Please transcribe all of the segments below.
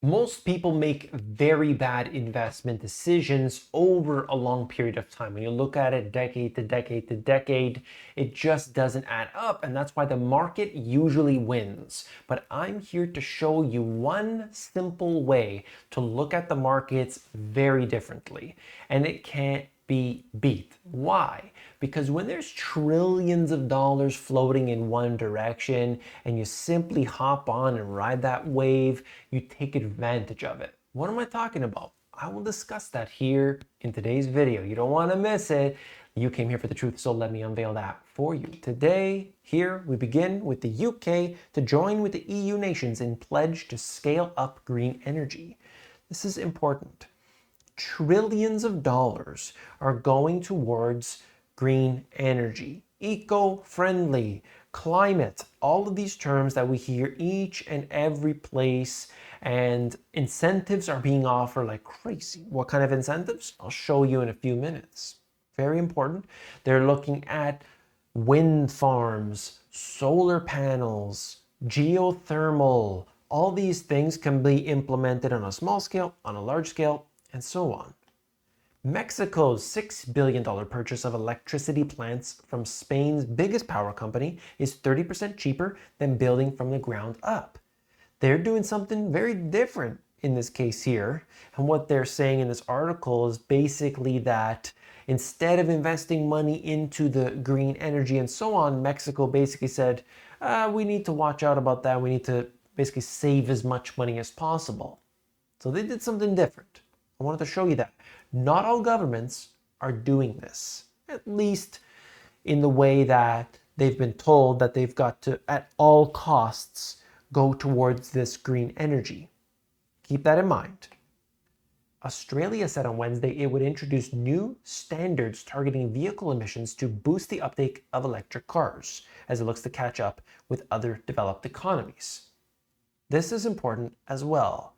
Most people make very bad investment decisions over a long period of time. When you look at it decade to decade to decade, it just doesn't add up. And that's why the market usually wins. But I'm here to show you one simple way to look at the markets very differently. And it can't be beat. Why? Because when there's trillions of dollars floating in one direction and you simply hop on and ride that wave, you take advantage of it. What am I talking about? I will discuss that here in today's video. You don't want to miss it. You came here for the truth, so let me unveil that for you. Today, here we begin with the UK to join with the EU nations in pledge to scale up green energy. This is important. Trillions of dollars are going towards green energy, eco-friendly, climate, all of these terms that we hear each and every place, and incentives are being offered like crazy. What kind of incentives? I'll show you in a few minutes. Very important. They're looking at wind farms, solar panels, geothermal. All these things can be implemented on a small scale, on a large scale, and so on. Mexico's $6 billion purchase of electricity plants from Spain's biggest power company is 30% cheaper than building from the ground up. They're doing something very different in this case here. And what they're saying in this article is basically that instead of investing money into the green energy and so on, Mexico basically said, we need to watch out about that. We need to basically save as much money as possible. So they did something different. I wanted to show you that. Not all governments are doing this, at least in the way that they've been told that they've got to, at all costs, go towards this green energy. Keep that in mind. Australia said on Wednesday it would introduce new standards targeting vehicle emissions to boost the uptake of electric cars as it looks to catch up with other developed economies. This is important as well.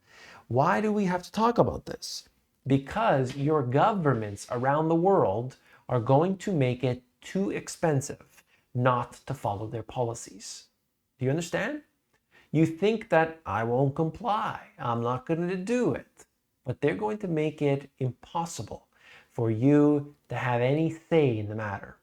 Why do we have to talk about this? Because your governments around the world are going to make it too expensive not to follow their policies. Do you understand? You think that I won't comply, I'm not going to do it, but they're going to make it impossible for you to have any say in the matter.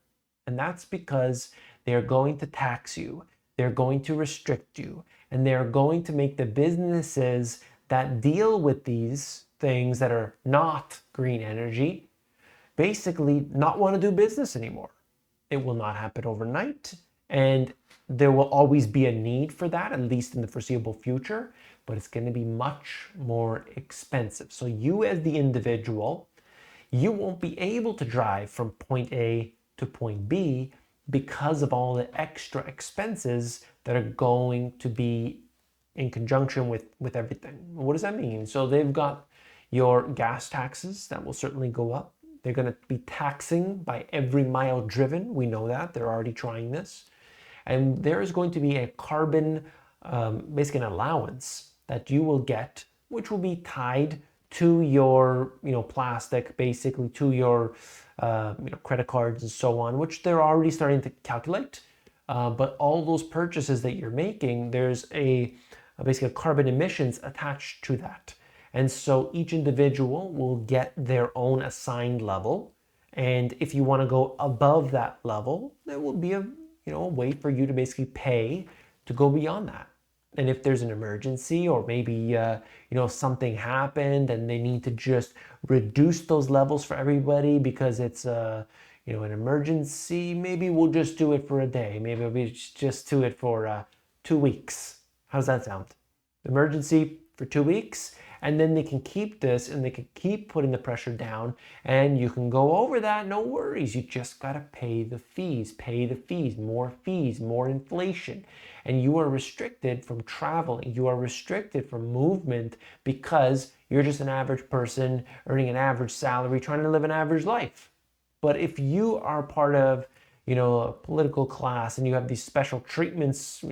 And that's because they're going to tax you, they're going to restrict you, and they're going to make the businesses that deal with these things that are not green energy basically not want to do business anymore. It will not happen overnight, and there will always be a need for that, at least in the foreseeable future, but it's going to be much more expensive. So you as the individual, you won't be able to drive from point A to point B because of all the extra expenses that are going to be in conjunction with everything. What does that mean? So they've got your gas taxes that will certainly go up. They're going to be taxing by every mile driven. We know that. They're already trying this. And there is going to be a carbon, basically an allowance that you will get, which will be tied to your, plastic, basically to your, credit cards and so on, which they're already starting to calculate. But all those purchases that you're making, there's basically a carbon emissions attached to that. And so each individual will get their own assigned level. And if you want to go above that level, there will be a way for you to basically pay to go beyond that. And if there's an emergency or maybe, something happened and they need to just reduce those levels for everybody because it's, an emergency, maybe we'll just do it for a day. Maybe we'll just do it for 2 weeks. How does that sound? Emergency for 2 weeks, and then they can keep this and they can keep putting the pressure down, and you can go over that, no worries. You just got to pay the fees, more inflation. And you are restricted from traveling. You are restricted from movement because you're just an average person earning an average salary, trying to live an average life. But if you are part of a political class and you have these special treatments,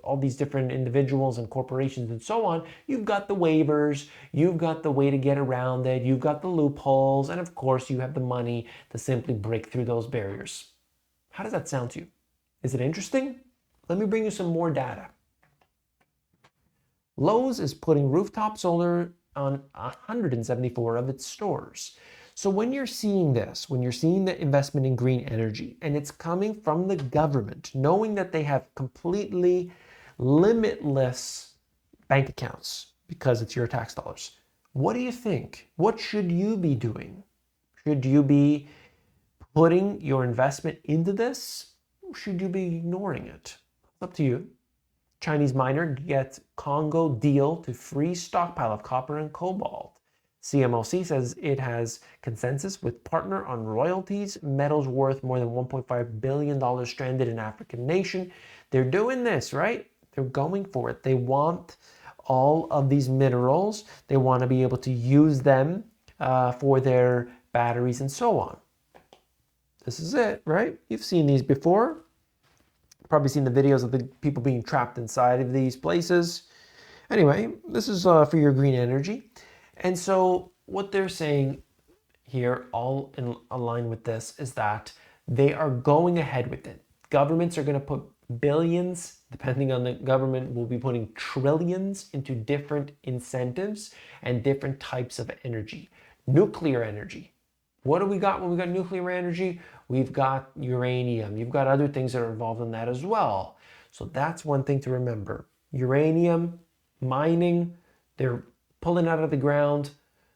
all these different individuals and corporations and so on, you've got the waivers, you've got the way to get around it, you've got the loopholes, and of course you have the money to simply break through those barriers. How does that sound to you? Is it interesting? Let me bring you some more data. Lowe's is putting rooftop solar on 174 of its stores. So when you're seeing this, when you're seeing the investment in green energy, and it's coming from the government, knowing that they have completely limitless bank accounts because it's your tax dollars, what do you think? What should you be doing? Should you be putting your investment into this? Or should you be ignoring it? It's up to you. Chinese miner gets Congo deal to freeze stockpile of copper and cobalt. CMOC says it has consensus with partner on royalties, metals worth more than $1.5 billion stranded in African nation. They're doing this, right? They're going for it. They want all of these minerals. They want to be able to use them for their batteries and so on. This is it, right? You've seen these before. Probably seen the videos of the people being trapped inside of these places. Anyway, this is for your green energy. And so what they're saying here, all in line with this, is that they are going ahead with it. Governments are going to put billions, depending on the government, will be putting trillions into different incentives and different types of energy. Nuclear energy. What do we got when we got nuclear energy? We've got uranium. You've got other things that are involved in that as well. So that's one thing to remember. Uranium, mining, they're pulling out of the ground.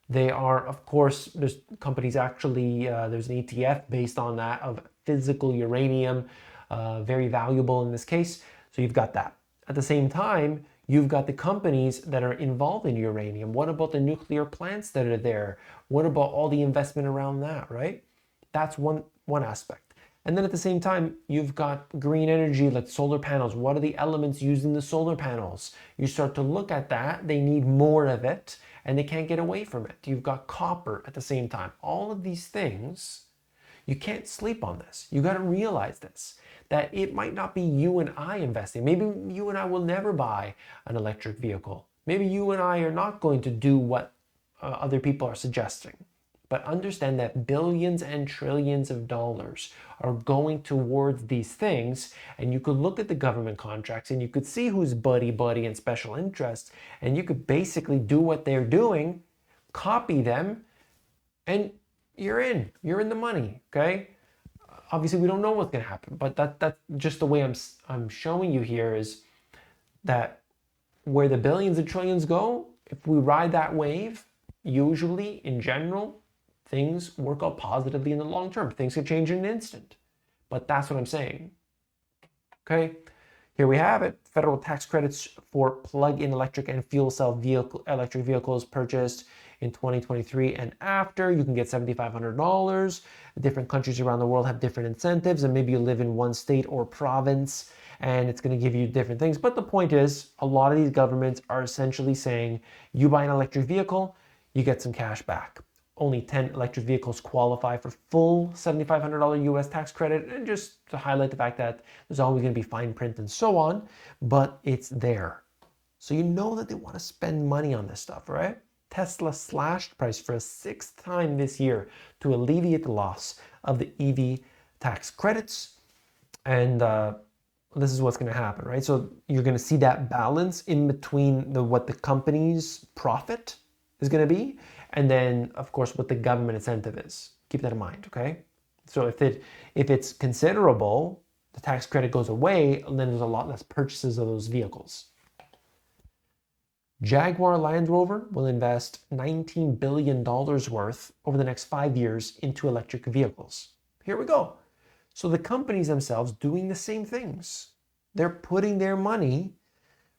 They are, of course, there's companies actually, there's an ETF based on that of physical uranium, very valuable in this case. So you've got that. At the same time, you've got the companies that are involved in uranium. What about the nuclear plants that are there? What about all the investment around that, right? That's one aspect. And then at the same time, you've got green energy like solar panels. What are the elements used in the solar panels? You start to look at that. They need more of it and they can't get away from it. You've got copper at the same time. All of these things, you can't sleep on this. You got to realize this, that it might not be you and I investing. Maybe you and I will never buy an electric vehicle. Maybe you and I are not going to do what other people are suggesting. But understand that billions and trillions of dollars are going towards these things. And you could look at the government contracts and you could see who's buddy and special interest. And you could basically do what they're doing, copy them, and you're in the money, okay? Obviously, we don't know what's going to happen, but that's just the way I'm showing you here is that where the billions and trillions go, if we ride that wave, usually, in general, things work out positively in the long term. Things can change in an instant, but that's what I'm saying, okay? Here we have it. Federal tax credits for plug-in electric and fuel cell electric vehicles purchased in 2023 and after. You can get $7,500. Different countries around the world have different incentives, and maybe you live in one state or province and it's going to give you different things. But the point is, a lot of these governments are essentially saying, you buy an electric vehicle, you get some cash back. Only 10 electric vehicles qualify for full $7,500 US tax credit, and just to highlight the fact that there's always going to be fine print and so on, but it's there. So you know that they want to spend money on this stuff, right? Tesla slashed price for a 6th time this year to alleviate the loss of the EV tax credits. And this is what's going to happen, right? So you're going to see that balance in between what the company's profit is going to be, and then, of course, what the government incentive is. Keep that in mind, okay? So if it's considerable, the tax credit goes away, and then there's a lot less purchases of those vehicles. Jaguar Land Rover will invest $19 billion worth over the next 5 years into electric vehicles. Here we go. So the companies themselves doing the same things. They're putting their money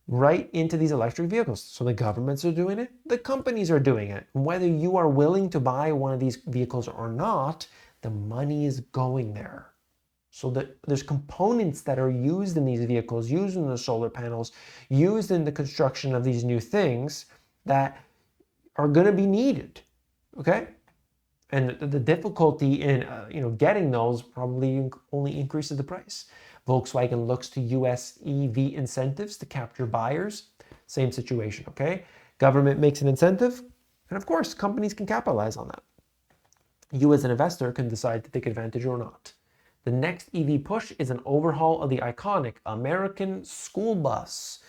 right into these electric vehicles. So the governments are doing it, the companies are doing it. Whether you are willing to buy one of these vehicles or not, the money is going there. So that there's components that are used in these vehicles, used in the solar panels, used in the construction of these new things that are going to be needed, okay? And the difficulty in getting those probably only increases the price. Volkswagen looks to US EV incentives to capture buyers. Same situation, okay? Government makes an incentive, and of course, companies can capitalize on that. You as an investor can decide to take advantage or not. The next EV push is an overhaul of the iconic American school bus.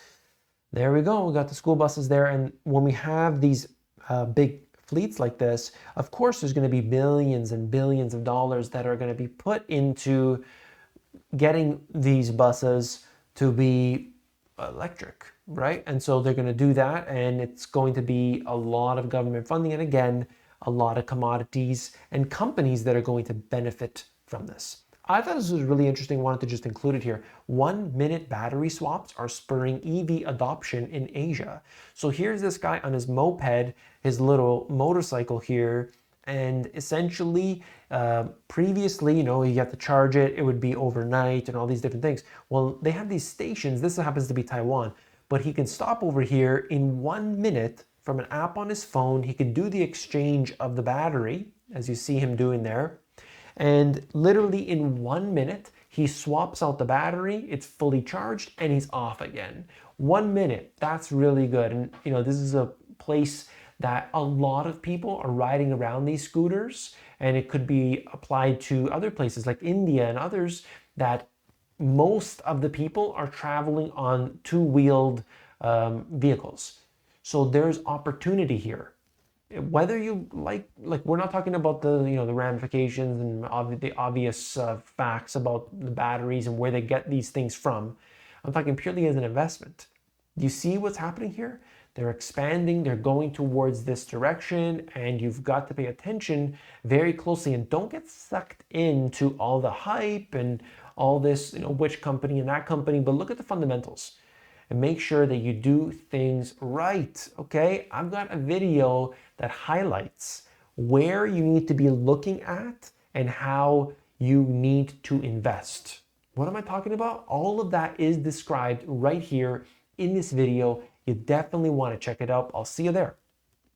There we go. We got the school buses there. And when we have these big fleets like this, of course, there's going to be billions and billions of dollars that are going to be put into getting these buses to be electric, right? And so they're going to do that, and it's going to be a lot of government funding, and again, a lot of commodities and companies that are going to benefit from this. I thought this was really interesting. Wanted to just include it here. 1-minute battery swaps are spurring EV adoption in Asia. So here's this guy on his moped, his little motorcycle here, and essentially previously, you have to charge it, it would be overnight and all these different things. Well, they have these stations. This happens to be Taiwan, but he can stop over here in 1 minute from an app on his phone. He can do the exchange of the battery, as you see him doing there. And literally in 1 minute, he swaps out the battery, it's fully charged, and he's off again. 1 minute, that's really good. And this is a place that a lot of people are riding around these scooters, and it could be applied to other places like India and others, that most of the people are traveling on two-wheeled vehicles. So there's opportunity here. Whether you like we're not talking about the the ramifications and the obvious facts about the batteries and where they get these things from. I'm talking purely as an investment. Do you see what's happening here? They're expanding, they're going towards this direction, and you've got to pay attention very closely and don't get sucked into all the hype and all this, which company and that company, but look at the fundamentals and make sure that you do things right, okay? I've got a video that highlights where you need to be looking at and how you need to invest. What am I talking about? All of that is described right here in this video. You definitely want to check it out. I'll see you there.